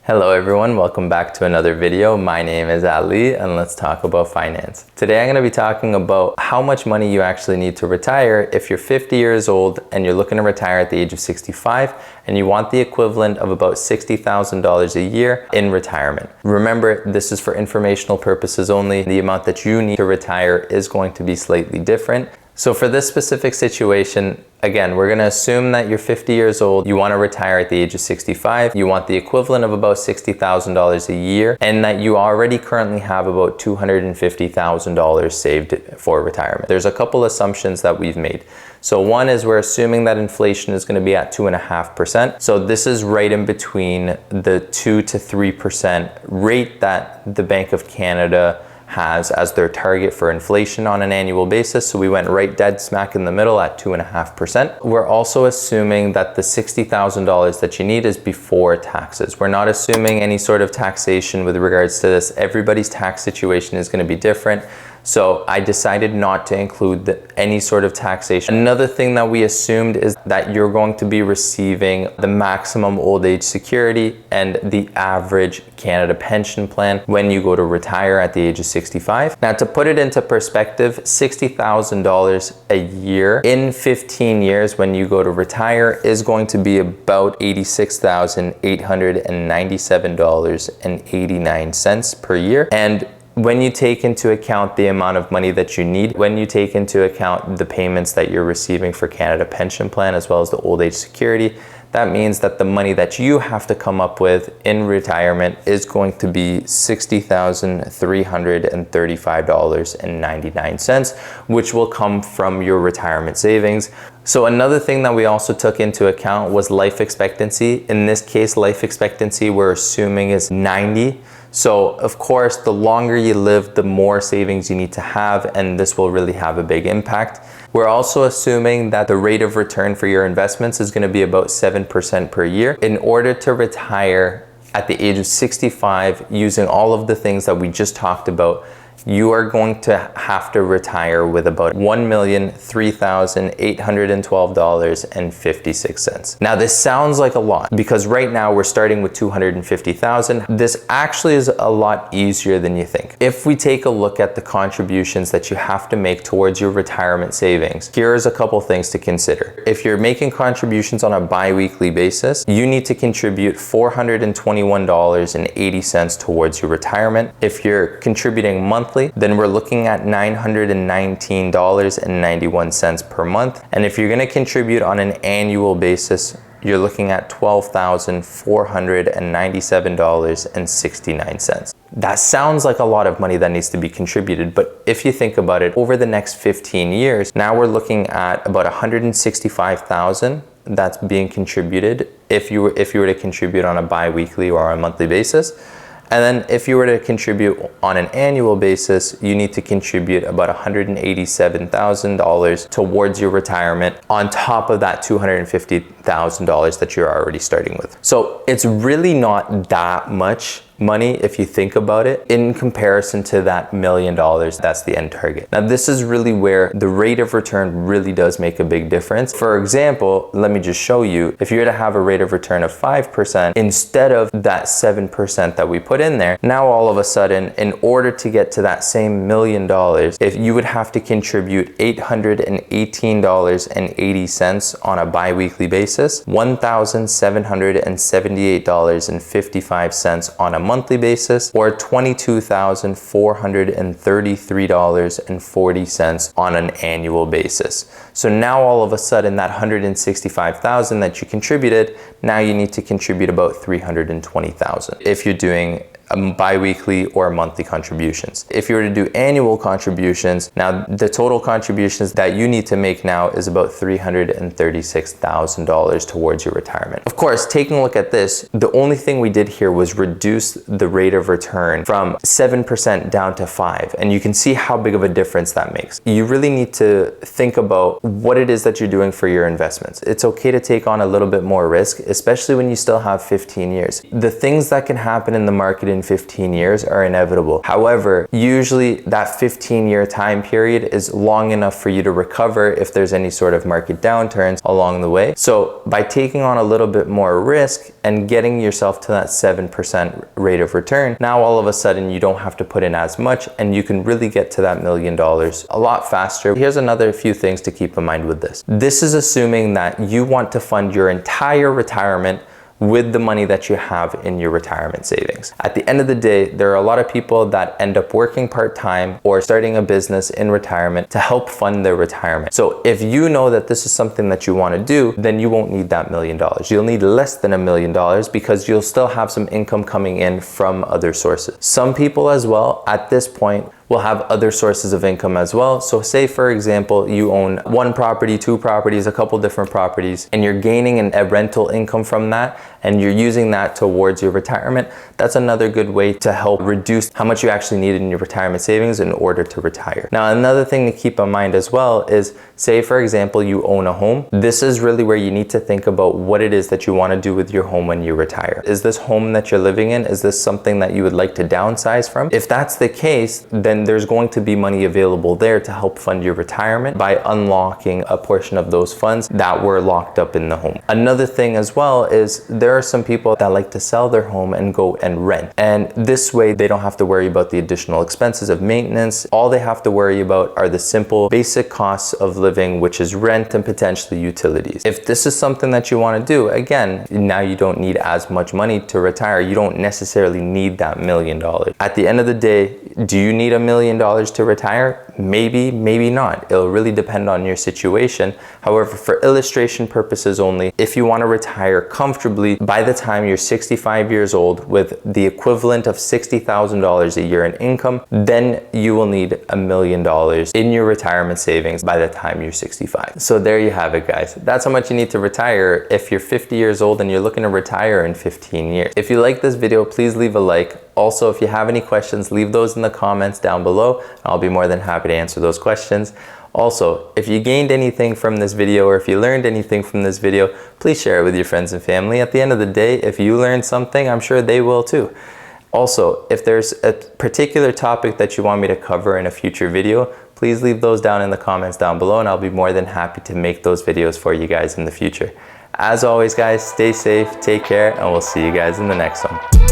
Hello everyone, welcome back to another video. My name is Ali and let's talk about finance. Today I'm going to be talking about how much money you actually need to retire if you're 50 years old and you're looking to retire at the age of 65 and you want the equivalent of about $60,000 a year in retirement. Remember, this is for informational purposes only. The amount that you need to retire is going to be slightly different. So for this specific situation, again, we're gonna assume that you're 50 years old, you wanna retire at the age of 65, you want the equivalent of about $60,000 a year, and that you already currently have about $250,000 saved for retirement. There's a couple assumptions that we've made. So one is we're assuming that inflation is gonna be at 2.5%. So this is right in between the 2 to 3% rate that the Bank of Canada has as their target for inflation on an annual basis. So we went right dead smack in the middle at 2.5%. We're also assuming that the $60,000 that you need is before taxes. We're not assuming any sort of taxation with regards to this. Everybody's tax situation is going to be different. So I decided not to include any sort of taxation. Another thing that we assumed is that you're going to be receiving the maximum old age security and the average Canada pension plan when you go to retire at the age of 65. Now, to put it into perspective, $60,000 a year in 15 years when you go to retire is going to be about $86,897.89 per year. And when you take into account the amount of money that you need, when you take into account the payments that you're receiving for Canada Pension Plan as well as the old age security, that means that the money that you have to come up with in retirement is going to be $60,335.99, which will come from your retirement savings. So another thing that we also took into account was life expectancy. In this case, life expectancy we're assuming is 90. So of course, the longer you live, the more savings you need to have, and this will really have a big impact. We're also assuming that the rate of return for your investments is going to be about 7% per year. In order to retire at the age of 65, using all of the things that we just talked about, you are going to have to retire with about $1,003,812.56. Now, this sounds like a lot because right now we're starting with $250,000. This actually is a lot easier than you think. If we take a look at the contributions that you have to make towards your retirement savings, here's a couple things to consider. If you're making contributions on a bi-weekly basis, you need to contribute $421.80 towards your retirement. If you're contributing monthly, then we're looking at $919.91 per month. And if you're going to contribute on an annual basis, you're looking at $12,497.69. That sounds like a lot of money that needs to be contributed, but if you think about it, over the next 15 years, now we're looking at about $165,000 that's being contributed if you were to contribute on a bi-weekly or a monthly basis. And then if you were to contribute on an annual basis, you need to contribute about $187,000 towards your retirement on top of that $250,000 that you're already starting with. So it's really not that much money if you think about it in comparison to that $1 million that's the end target. Now, this is really where the rate of return really does make a big difference. For example, let me just show you, if you were to have a rate of return of 5% instead of that 7% that we put in there, now all of a sudden, in order to get to that same $1 million, if you would have to contribute $818.80 on a bi-weekly basis, $1,778.55 on a monthly basis, or $22,433.40 on an annual basis. So now all of a sudden that $165,000 that you contributed, now you need to contribute about $320,000 if you're doing bi-weekly or monthly contributions. If you were to do annual contributions, now the total contributions that you need to make now is about $336,000 towards your retirement. Of course, taking a look at this, the only thing we did here was reduce the rate of return from 7% down to 5%, and you can see how big of a difference that makes. You really need to think about what it is that you're doing for your investments. It's okay to take on a little bit more risk, especially when you still have 15 years. The things that can happen in the market in in 15 years are inevitable. However, usually that 15-year time period is long enough for you to recover if there's any sort of market downturns along the way. So by taking on a little bit more risk and getting yourself to that 7% rate of return, now all of a sudden you don't have to put in as much and you can really get to that $1 million a lot faster. Here's another few things to keep in mind with this. This is assuming that you want to fund your entire retirement with the money that you have in your retirement savings. At the end of the day, there are a lot of people that end up working part-time or starting a business in retirement to help fund their retirement. So if you know that this is something that you want to do, then you won't need that $1 million. You'll need less than $1 million because you'll still have some income coming in from other sources. Some people as well at this point will have other sources of income as well. So say for example, you own one property, two properties, a couple different properties, and you're gaining a rental income from that, and you're using that towards your retirement. That's another good way to help reduce how much you actually need in your retirement savings in order to retire. Now, another thing to keep in mind as well is, say for example, you own a home. This is really where you need to think about what it is that you want to do with your home when you retire. Is this home that you're living in, is this something that you would like to downsize from? If that's the case, then there's going to be money available there to help fund your retirement by unlocking a portion of those funds that were locked up in the home. Another thing as well is there are some people that like to sell their home and go and rent. And this way they don't have to worry about the additional expenses of maintenance. All they have to worry about are the simple basic costs of living, which is rent and potentially utilities. If this is something that you want to do, again, now you don't need as much money to retire. You don't necessarily need that $1 million. At the end of the day, do you need $1 million to retire? Maybe, maybe not. It'll really depend on your situation. However, for illustration purposes only, if you want to retire comfortably by the time you're 65 years old with the equivalent of $60,000 a year in income, then you will need $1 million in your retirement savings by the time you're 65. So there you have it, guys. That's how much you need to retire if you're 50 years old and you're looking to retire in 15 years. If you like this video, please leave a like. Also, if you have any questions, leave those in the comments down below. I'll be more than happy to answer those questions. Also, if you gained anything from this video or if you learned anything from this video, please share it with your friends and family. At the end of the day, if you learned something, I'm sure they will too. Also, if there's a particular topic that you want me to cover in a future video, please leave those down in the comments down below and I'll be more than happy to make those videos for you guys in the future. As always, guys, stay safe, take care, and we'll see you guys in the next one.